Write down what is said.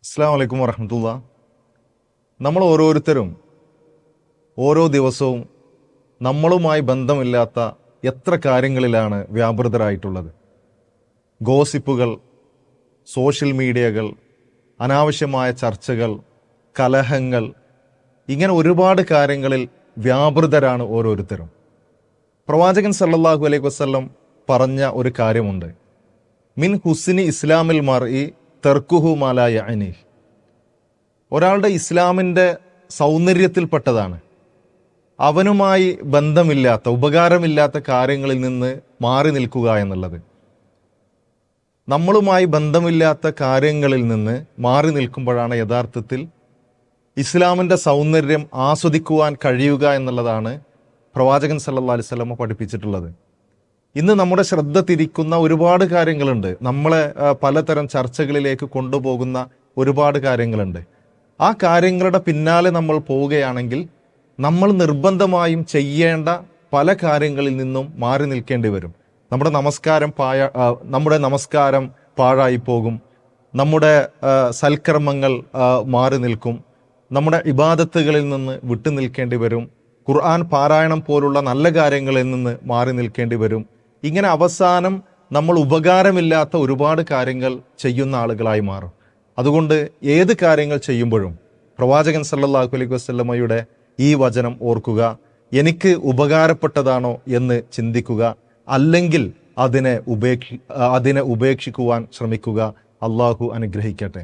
അസ്സലാമു അലൈക്കും വറഹ്മത്തുള്ളാ. നമ്മൾ ഓരോരുത്തരും ഓരോ ദിവസവും നമ്മളുമായി ബന്ധമില്ലാത്ത എത്ര കാര്യങ്ങളിലാണ് വ്യാപൃതരായിട്ടുള്ളത്. ഗോസിപ്പുകൾ, സോഷ്യൽ മീഡിയകൾ, അനാവശ്യമായ ചർച്ചകൾ, കലഹങ്ങൾ, ഇങ്ങനെ ഒരുപാട് കാര്യങ്ങളിൽ വ്യാപൃതരാണ് ഓരോരുത്തരും. പ്രവാചകൻ സല്ലല്ലാഹു അലൈഹി വസല്ലം പറഞ്ഞ ഒരു കാര്യമുണ്ട്, മിൻ ഹുസ്നി ഇസ്ലാമിൽ മർഇ തർക്കുഹു മാ ലാ യഅനി. ഒരാളുടെ ഇസ്ലാമിൻ്റെ സൗന്ദര്യത്തിൽപ്പെട്ടതാണ് അവനുമായി ബന്ധമില്ലാത്ത, ഉപകാരമില്ലാത്ത കാര്യങ്ങളിൽ നിന്ന് മാറി നിൽക്കുക എന്നുള്ളത്. നമ്മളുമായി ബന്ധമില്ലാത്ത കാര്യങ്ങളിൽ നിന്ന് മാറി നിൽക്കുമ്പോഴാണ് യഥാർത്ഥത്തിൽ ഇസ്ലാമിൻ്റെ സൗന്ദര്യം ആസ്വദിക്കുവാൻ കഴിയുക എന്നുള്ളതാണ് പ്രവാചകൻ സല്ലല്ലാഹു അലൈഹി വസല്ലം പഠിപ്പിച്ചിട്ടുള്ളത്. ഇന്ന് നമ്മുടെ ശ്രദ്ധ തിരിക്കുന്ന ഒരുപാട് കാര്യങ്ങളുണ്ട്, നമ്മളെ പലതരം ചർച്ചകളിലേക്ക് കൊണ്ടുപോകുന്ന ഒരുപാട് കാര്യങ്ങളുണ്ട്. ആ കാര്യങ്ങളുടെ പിന്നാലെ നമ്മൾ പോവുകയാണെങ്കിൽ നമ്മൾ നിർബന്ധമായും ചെയ്യേണ്ട പല കാര്യങ്ങളിൽ നിന്നും മാറി നിൽക്കേണ്ടി വരും. നമ്മുടെ നമസ്കാരം പാഴായി പോകും, നമ്മുടെ സൽക്കർമ്മങ്ങൾ മാറി നിൽക്കും, നമ്മുടെ ഇബാദത്തുകളിൽ നിന്ന് വിട്ടു നിൽക്കേണ്ടി വരും, ഖുർആൻ പാരായണം പോലുള്ള നല്ല കാര്യങ്ങളിൽ നിന്ന് മാറി നിൽക്കേണ്ടി വരും. ഇങ്ങനെ അവസാനം നമ്മൾ ഉപകാരമില്ലാത്ത ഒരുപാട് കാര്യങ്ങൾ ചെയ്യുന്ന ആളുകളായി മാറും. അതുകൊണ്ട് ഏത് കാര്യങ്ങൾ ചെയ്യുമ്പോഴും പ്രവാചകൻ സല്ലല്ലാഹു അലൈഹി വസല്ലമയുടെ ഈ വചനം ഓർക്കുക, എനിക്ക് ഉപകാരപ്പെട്ടതാണോ എന്ന് ചിന്തിക്കുക, അല്ലെങ്കിൽ അതിനെ ഉപേക്ഷിക്കുവാൻ ശ്രമിക്കുക. അള്ളാഹു അനുഗ്രഹിക്കട്ടെ.